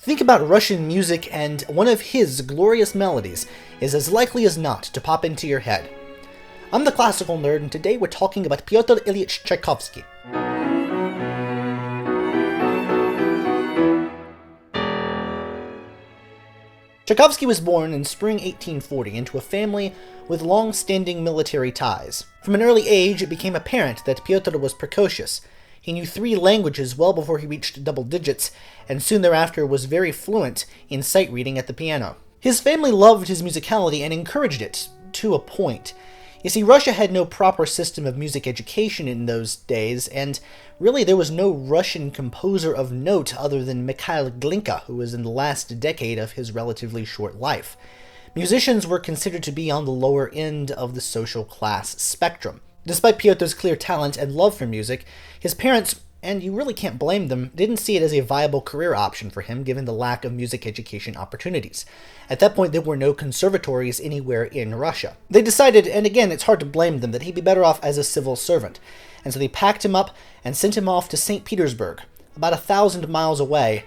Think about Russian music and one of his glorious melodies is as likely as not to pop into your head. I'm the classical nerd, and today we're talking about Pyotr Ilyich Tchaikovsky. Tchaikovsky was born in spring 1840 into a family with long-standing military ties. From an early age, it became apparent that Pyotr was precocious. He knew 3 languages well before he reached double digits, and soon thereafter was very fluent in sight reading at the piano. His family loved his musicality and encouraged it, to a point. You see, Russia had no proper system of music education in those days, and really there was no Russian composer of note other than Mikhail Glinka, who was in the last decade of his relatively short life. Musicians were considered to be on the lower end of the social class spectrum. Despite Pyotr's clear talent and love for music, his parents, and you really can't blame them, didn't see it as a viable career option for him given the lack of music education opportunities. At that point, there were no conservatories anywhere in Russia. They decided, and again, it's hard to blame them, that he'd be better off as a civil servant. And so they packed him up and sent him off to St. Petersburg, about 1,000 miles away,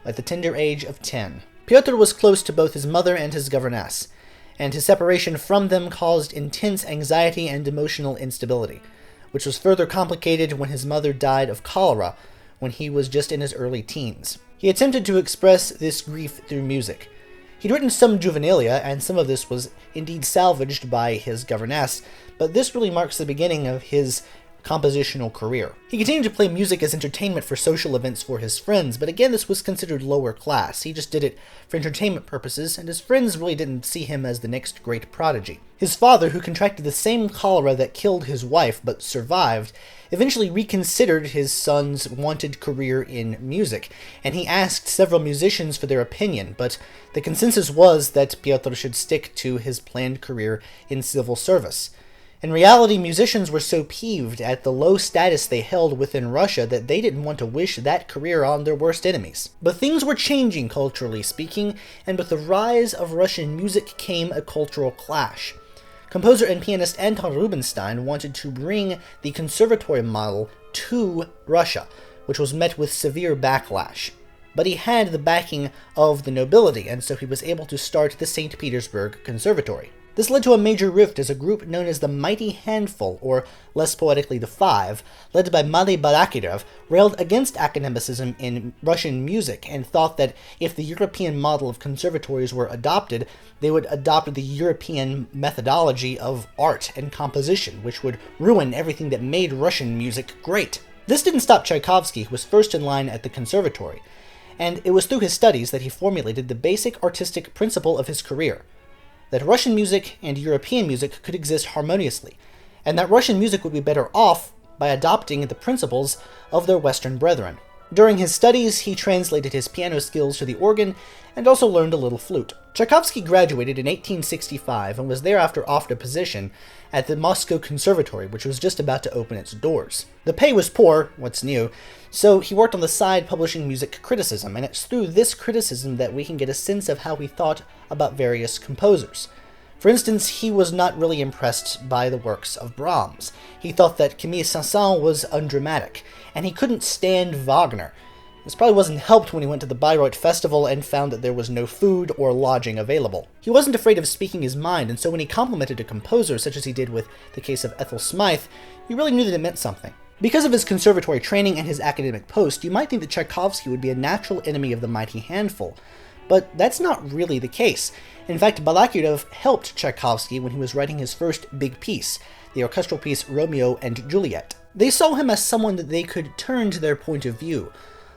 at the tender age of 10. Pyotr was close to both his mother and his governess, and his separation from them caused intense anxiety and emotional instability, which was further complicated when his mother died of cholera when he was just in his early teens. He attempted to express this grief through music. He'd written some juvenilia, and some of this was indeed salvaged by his governess, but this really marks the beginning of his compositional career. He continued to play music as entertainment for social events for his friends, but again this was considered lower class. He just did it for entertainment purposes, and his friends really didn't see him as the next great prodigy. His father, who contracted the same cholera that killed his wife but survived, eventually reconsidered his son's wanted career in music, and he asked several musicians for their opinion, but the consensus was that Pyotr should stick to his planned career in civil service. In reality, musicians were so peeved at the low status they held within Russia that they didn't want to wish that career on their worst enemies. But things were changing culturally speaking, and with the rise of Russian music came a cultural clash. Composer and pianist Anton Rubinstein wanted to bring the Conservatory model to Russia, which was met with severe backlash. But he had the backing of the nobility, and so he was able to start the St. Petersburg Conservatory. This led to a major rift as a group known as the Mighty Handful, or less poetically the Five, led by Mali Balakirev, railed against academicism in Russian music and thought that if the European model of conservatories were adopted, they would adopt the European methodology of art and composition, which would ruin everything that made Russian music great. This didn't stop Tchaikovsky, who was first in line at the Conservatory, and it was through his studies that he formulated the basic artistic principle of his career: that Russian music and European music could exist harmoniously, and that Russian music would be better off by adopting the principles of their Western brethren. During his studies, he translated his piano skills to the organ and also learned a little flute. Tchaikovsky graduated in 1865 and was thereafter offered a position at the Moscow Conservatory, which was just about to open its doors. The pay was poor, what's new, so he worked on the side publishing music criticism, and it's through this criticism that we can get a sense of how he thought about various composers. For instance, he was not really impressed by the works of Brahms. He thought that Camille Saint-Saëns was undramatic, and he couldn't stand Wagner. This probably wasn't helped when he went to the Bayreuth Festival and found that there was no food or lodging available. He wasn't afraid of speaking his mind, and so when he complimented a composer, such as he did with the case of Ethel Smythe, you really knew that it meant something. Because of his conservatory training and his academic post, you might think that Tchaikovsky would be a natural enemy of the Mighty Handful, but that's not really the case. In fact, Balakirev helped Tchaikovsky when he was writing his first big piece, the orchestral piece Romeo and Juliet. They saw him as someone that they could turn to their point of view,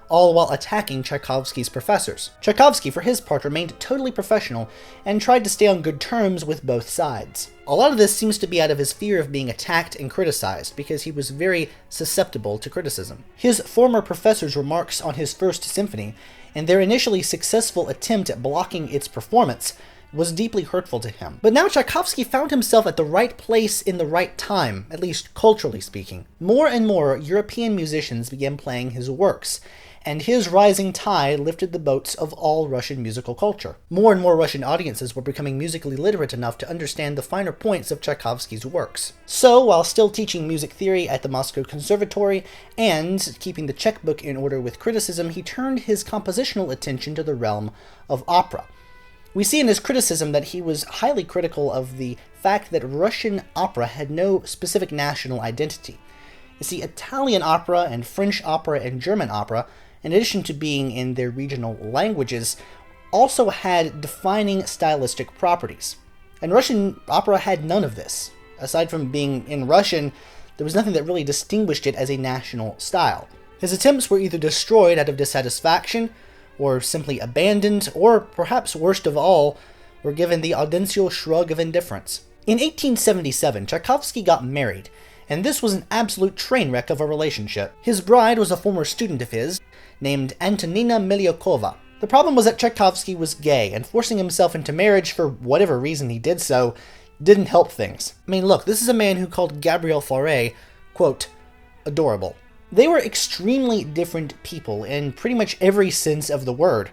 all while attacking Tchaikovsky's professors. Tchaikovsky, for his part, remained totally professional and tried to stay on good terms with both sides. A lot of this seems to be out of his fear of being attacked and criticized, because he was very susceptible to criticism. His former professors' remarks on his first symphony, and their initially successful attempt at blocking its performance, was deeply hurtful to him. But now Tchaikovsky found himself at the right place in the right time, at least culturally speaking. More and more European musicians began playing his works, and his rising tide lifted the boats of all Russian musical culture. More and more Russian audiences were becoming musically literate enough to understand the finer points of Tchaikovsky's works. So, while still teaching music theory at the Moscow Conservatory and keeping the checkbook in order with criticism, he turned his compositional attention to the realm of opera. We see in his criticism that he was highly critical of the fact that Russian opera had no specific national identity. You see, Italian opera and French opera and German opera, in addition to being in their regional languages, also had defining stylistic properties. And Russian opera had none of this. Aside from being in Russian, there was nothing that really distinguished it as a national style. His attempts were either destroyed out of dissatisfaction, or simply abandoned, or perhaps worst of all, were given the audential shrug of indifference. In 1877, Tchaikovsky got married, and this was an absolute train wreck of a relationship. His bride was a former student of his, named Antonina Miliukova. The problem was that Tchaikovsky was gay, and forcing himself into marriage for whatever reason he did so didn't help things. I mean, look, this is a man who called Gabrielle Fauré, quote, adorable. They were extremely different people in pretty much every sense of the word,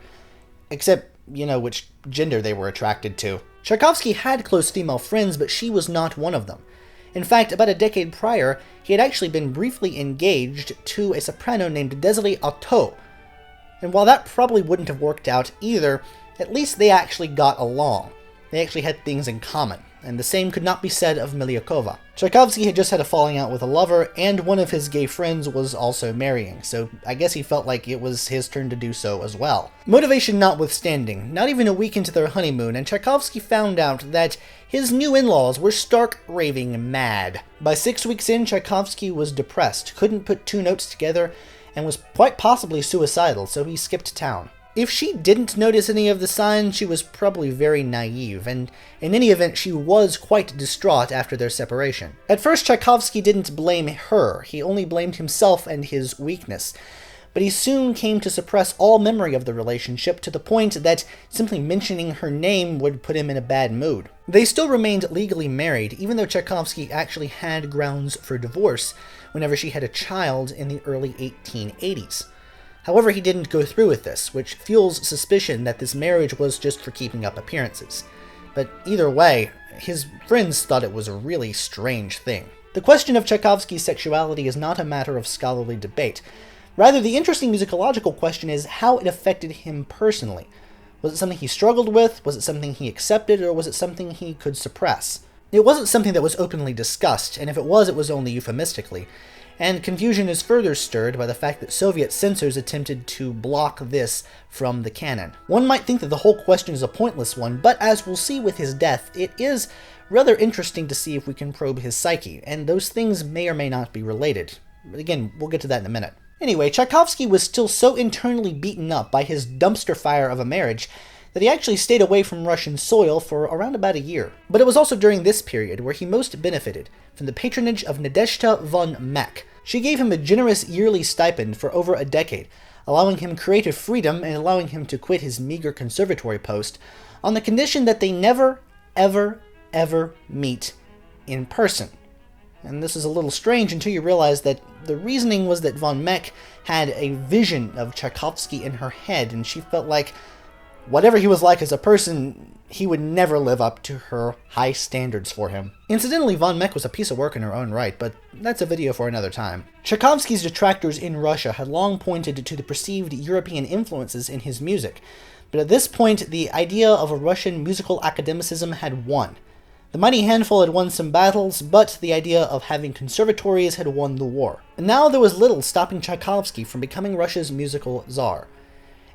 except, which gender they were attracted to. Tchaikovsky had close female friends, but she was not one of them. In fact, about a decade prior, he had actually been briefly engaged to a soprano named Desilee Autot. And while that probably wouldn't have worked out either, at least they actually got along. They actually had things in common, and the same could not be said of Miliukova. Tchaikovsky had just had a falling out with a lover, and one of his gay friends was also marrying, so I guess he felt like it was his turn to do so as well. Motivation notwithstanding, not even a week into their honeymoon, and Tchaikovsky found out that his new in-laws were stark raving mad. By 6 weeks in, Tchaikovsky was depressed, couldn't put two notes together, and was quite possibly suicidal, so he skipped town. If she didn't notice any of the signs, she was probably very naive, and in any event, she was quite distraught after their separation. At first, Tchaikovsky didn't blame her, he only blamed himself and his weakness. But he soon came to suppress all memory of the relationship to the point that simply mentioning her name would put him in a bad mood. They still remained legally married, even though Tchaikovsky actually had grounds for divorce whenever she had a child in the early 1880s. However, he didn't go through with this, which fuels suspicion that this marriage was just for keeping up appearances. But either way, his friends thought it was a really strange thing. The question of Tchaikovsky's sexuality is not a matter of scholarly debate. Rather, the interesting musicological question is how it affected him personally. Was it something he struggled with? Was it something he accepted? Or was it something he could suppress? It wasn't something that was openly discussed, and if it was only euphemistically. And confusion is further stirred by the fact that Soviet censors attempted to block this from the canon. One might think that the whole question is a pointless one, but as we'll see with his death, it is rather interesting to see if we can probe his psyche, and those things may or may not be related. But again, we'll get to that in a minute. Anyway, Tchaikovsky was still so internally beaten up by his dumpster fire of a marriage that he actually stayed away from Russian soil for around about a year. But it was also during this period where he most benefited from the patronage of Nadezhda von Meck. She gave him a generous yearly stipend for over a decade, allowing him creative freedom and allowing him to quit his meager conservatory post on the condition that they never, ever, ever meet in person. And this is a little strange until you realize that the reasoning was that von Meck had a vision of Tchaikovsky in her head, and she felt like whatever he was like as a person, he would never live up to her high standards for him. Incidentally, von Meck was a piece of work in her own right, but that's a video for another time. Tchaikovsky's detractors in Russia had long pointed to the perceived European influences in his music, but at this point, the idea of a Russian musical academicism had won. The mighty handful had won some battles, but the idea of having conservatories had won the war. And now there was little stopping Tchaikovsky from becoming Russia's musical czar.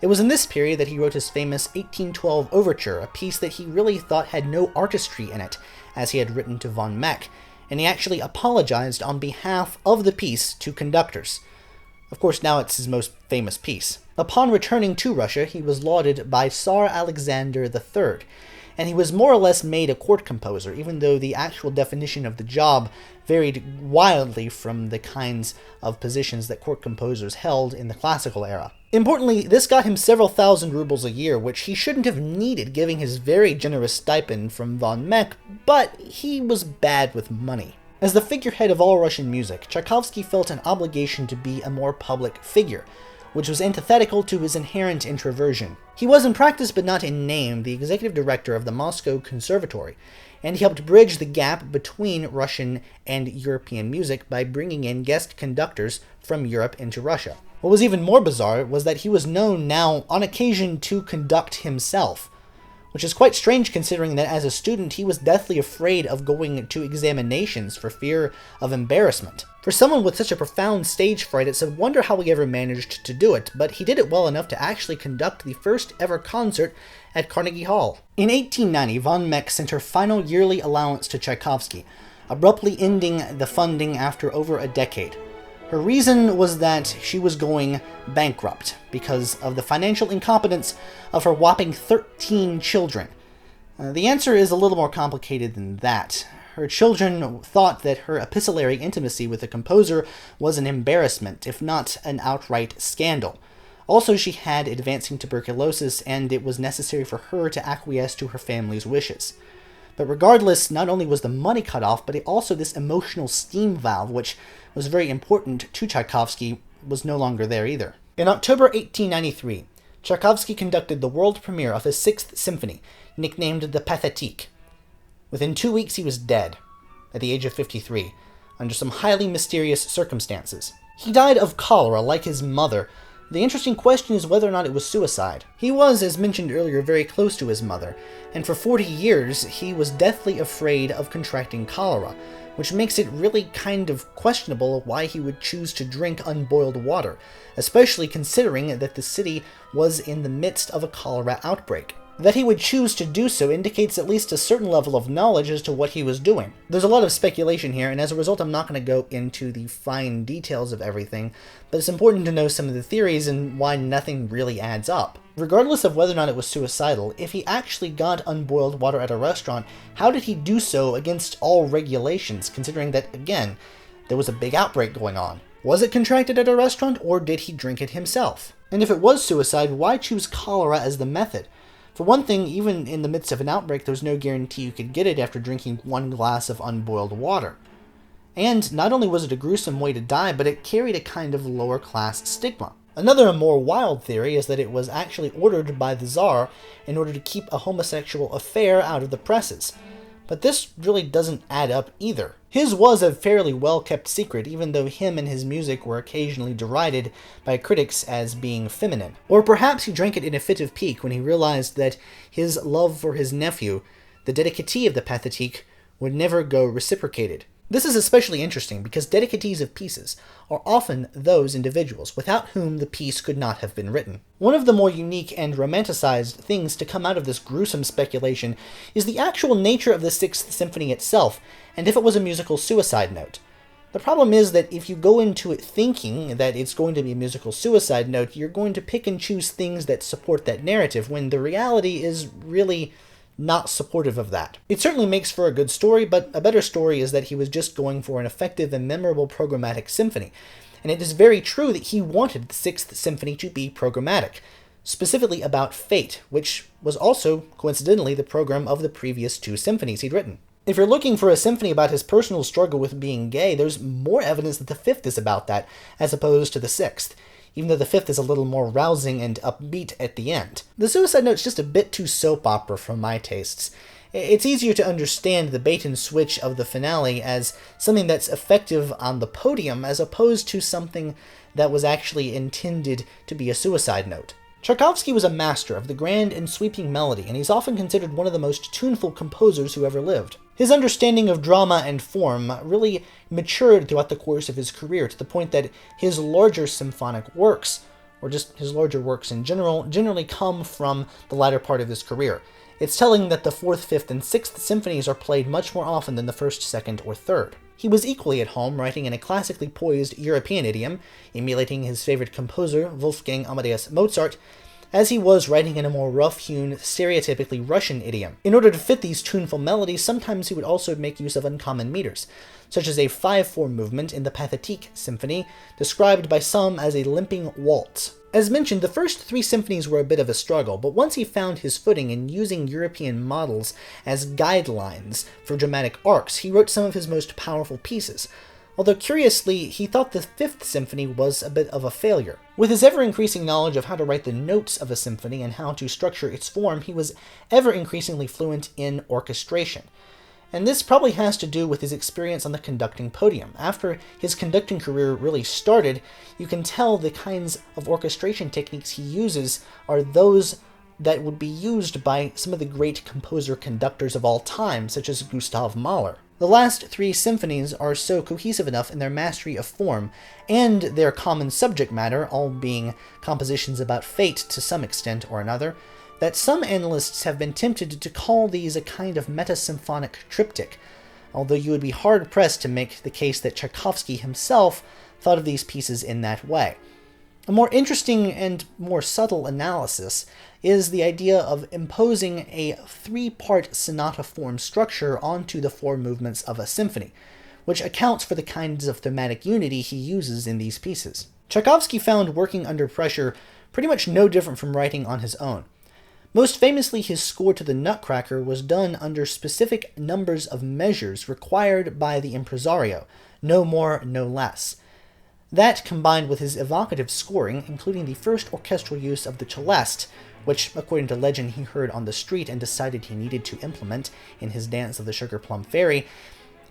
It was in this period that he wrote his famous 1812 Overture, a piece that he really thought had no artistry in it, as he had written to von Meck, and he actually apologized on behalf of the piece to conductors. Of course, now it's his most famous piece. Upon returning to Russia, he was lauded by Tsar Alexander III, and he was more or less made a court composer, even though the actual definition of the job varied wildly from the kinds of positions that court composers held in the classical era. Importantly, this got him several thousand rubles a year, which he shouldn't have needed given his very generous stipend from von Meck, but he was bad with money. As the figurehead of all Russian music, Tchaikovsky felt an obligation to be a more public figure, which was antithetical to his inherent introversion. He was in practice but not in name the executive director of the Moscow Conservatory, and he helped bridge the gap between Russian and European music by bringing in guest conductors from Europe into Russia. What was even more bizarre was that he was known now on occasion to conduct himself, which is quite strange considering that as a student he was deathly afraid of going to examinations for fear of embarrassment. For someone with such a profound stage fright, it's a wonder how he ever managed to do it, but he did it well enough to actually conduct the first ever concert at Carnegie Hall. In 1890, von Meck sent her final yearly allowance to Tchaikovsky, abruptly ending the funding after over a decade. Her reason was that she was going bankrupt because of the financial incompetence of her whopping 13 children. The answer is a little more complicated than that. Her children thought that her epistolary intimacy with the composer was an embarrassment, if not an outright scandal. Also, she had advancing tuberculosis, and it was necessary for her to acquiesce to her family's wishes. But regardless, not only was the money cut off, but also this emotional steam valve, which was very important to Tchaikovsky, was no longer there either. In October 1893, Tchaikovsky conducted the world premiere of his Sixth Symphony, nicknamed the Pathétique. Within 2 weeks he was dead, at the age of 53, under some highly mysterious circumstances. He died of cholera like his mother. The interesting question is whether or not it was suicide. He was, as mentioned earlier, very close to his mother, and for 40 years he was deathly afraid of contracting cholera, which makes it really kind of questionable why he would choose to drink unboiled water, especially considering that the city was in the midst of a cholera outbreak. That he would choose to do so indicates at least a certain level of knowledge as to what he was doing. There's a lot of speculation here, and as a result I'm not going to go into the fine details of everything, but it's important to know some of the theories and why nothing really adds up. Regardless of whether or not it was suicidal, if he actually got unboiled water at a restaurant, how did he do so against all regulations, considering that, again, there was a big outbreak going on? Was it contracted at a restaurant, or did he drink it himself? And if it was suicide, why choose cholera as the method? For one thing, even in the midst of an outbreak, there's no guarantee you could get it after drinking 1 glass of unboiled water. And not only was it a gruesome way to die, but it carried a kind of lower-class stigma. Another more wild theory is that it was actually ordered by the Tsar in order to keep a homosexual affair out of the presses. But this really doesn't add up either. His was a fairly well-kept secret, even though him and his music were occasionally derided by critics as being feminine. Or perhaps he drank it in a fit of pique when he realized that his love for his nephew, the dedicatee of the Pathétique, would never go reciprocated. This is especially interesting because dedicatees of pieces are often those individuals without whom the piece could not have been written. One of the more unique and romanticized things to come out of this gruesome speculation is the actual nature of the Sixth Symphony itself, and if it was a musical suicide note. The problem is that if you go into it thinking that it's going to be a musical suicide note, you're going to pick and choose things that support that narrative, when the reality is really not supportive of that. It certainly makes for a good story, but a better story is that he was just going for an effective and memorable programmatic symphony. And it is very true that he wanted the Sixth Symphony to be programmatic, specifically about fate, which was also, coincidentally, the program of the previous 2 symphonies he'd written. If you're looking for a symphony about his personal struggle with being gay, there's more evidence that the 5th is about that, as opposed to the 6th. Even though the 5th is a little more rousing and upbeat at the end. The suicide note's just a bit too soap opera for my tastes. It's easier to understand the bait and switch of the finale as something that's effective on the podium as opposed to something that was actually intended to be a suicide note. Tchaikovsky was a master of the grand and sweeping melody, and he's often considered one of the most tuneful composers who ever lived. His understanding of drama and form really matured throughout the course of his career, to the point that his larger symphonic works, or just his larger works in general, generally come from the latter part of his career. It's telling that the 4th, 5th, and 6th symphonies are played much more often than the 1st, 2nd, or 3rd. He was equally at home writing in a classically poised European idiom, emulating his favorite composer, Wolfgang Amadeus Mozart, as he was writing in a more rough-hewn, stereotypically Russian idiom. In order to fit these tuneful melodies, sometimes he would also make use of uncommon meters, such as a 5/4 movement in the Pathétique Symphony, described by some as a limping waltz. As mentioned, the first 3 symphonies were a bit of a struggle, but once he found his footing in using European models as guidelines for dramatic arcs, he wrote some of his most powerful pieces, although curiously, he thought the Fifth Symphony was a bit of a failure. With his ever-increasing knowledge of how to write the notes of a symphony and how to structure its form, he was ever-increasingly fluent in orchestration. And this probably has to do with his experience on the conducting podium. After his conducting career really started, you can tell the kinds of orchestration techniques he uses are those that would be used by some of the great composer-conductors of all time, such as Gustav Mahler. The last three symphonies are so cohesive enough in their mastery of form and their common subject matter, all being compositions about fate to some extent or another, that some analysts have been tempted to call these a kind of meta-symphonic triptych, although you would be hard-pressed to make the case that Tchaikovsky himself thought of these pieces in that way. A more interesting and more subtle analysis is the idea of imposing a three-part sonata form structure onto the four movements of a symphony, which accounts for the kinds of thematic unity he uses in these pieces. Tchaikovsky found working under pressure pretty much no different from writing on his own. Most famously, his score to the Nutcracker was done under specific numbers of measures required by the impresario, no more, no less. That, combined with his evocative scoring, including the first orchestral use of the celeste, which, according to legend, he heard on the street and decided he needed to implement in his Dance of the Sugar Plum Fairy,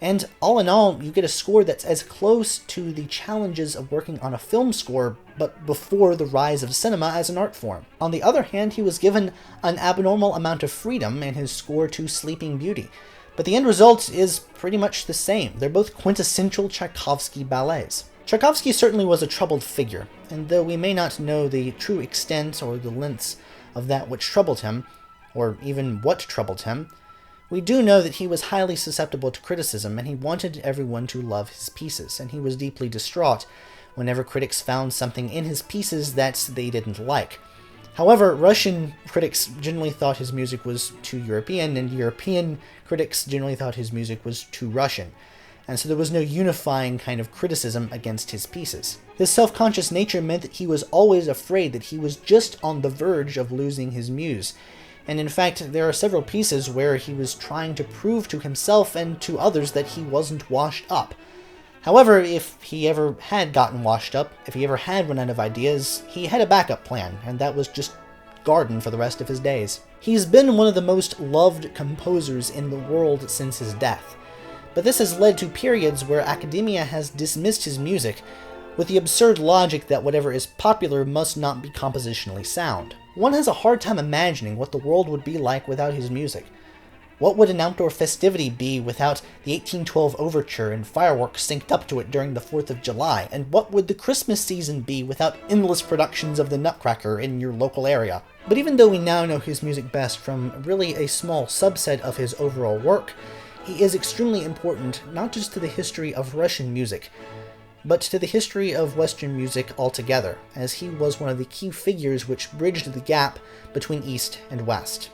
and all in all, you get a score that's as close to the challenges of working on a film score, but before the rise of cinema as an art form. On the other hand, he was given an abnormal amount of freedom in his score to Sleeping Beauty, but the end result is pretty much the same. They're both quintessential Tchaikovsky ballets. Tchaikovsky certainly was a troubled figure, and though we may not know the true extent or the lengths of that which troubled him, or even what troubled him, we do know that he was highly susceptible to criticism, and he wanted everyone to love his pieces, and he was deeply distraught whenever critics found something in his pieces that they didn't like. However, Russian critics generally thought his music was too European, and European critics generally thought his music was too Russian, and so there was no unifying kind of criticism against his pieces. His self-conscious nature meant that he was always afraid that he was just on the verge of losing his muse, and in fact, there are several pieces where he was trying to prove to himself and to others that he wasn't washed up. However, if he ever had gotten washed up, if he ever had run out of ideas, he had a backup plan, and that was just garden for the rest of his days. He's been one of the most loved composers in the world since his death, but this has led to periods where academia has dismissed his music with the absurd logic that whatever is popular must not be compositionally sound. One has a hard time imagining what the world would be like without his music. What would an outdoor festivity be without the 1812 Overture and fireworks synced up to it during the 4th of July? And what would the Christmas season be without endless productions of the Nutcracker in your local area? But even though we now know his music best from really a small subset of his overall work, he is extremely important not just to the history of Russian music, but to the history of Western music altogether, as he was one of the key figures which bridged the gap between East and West.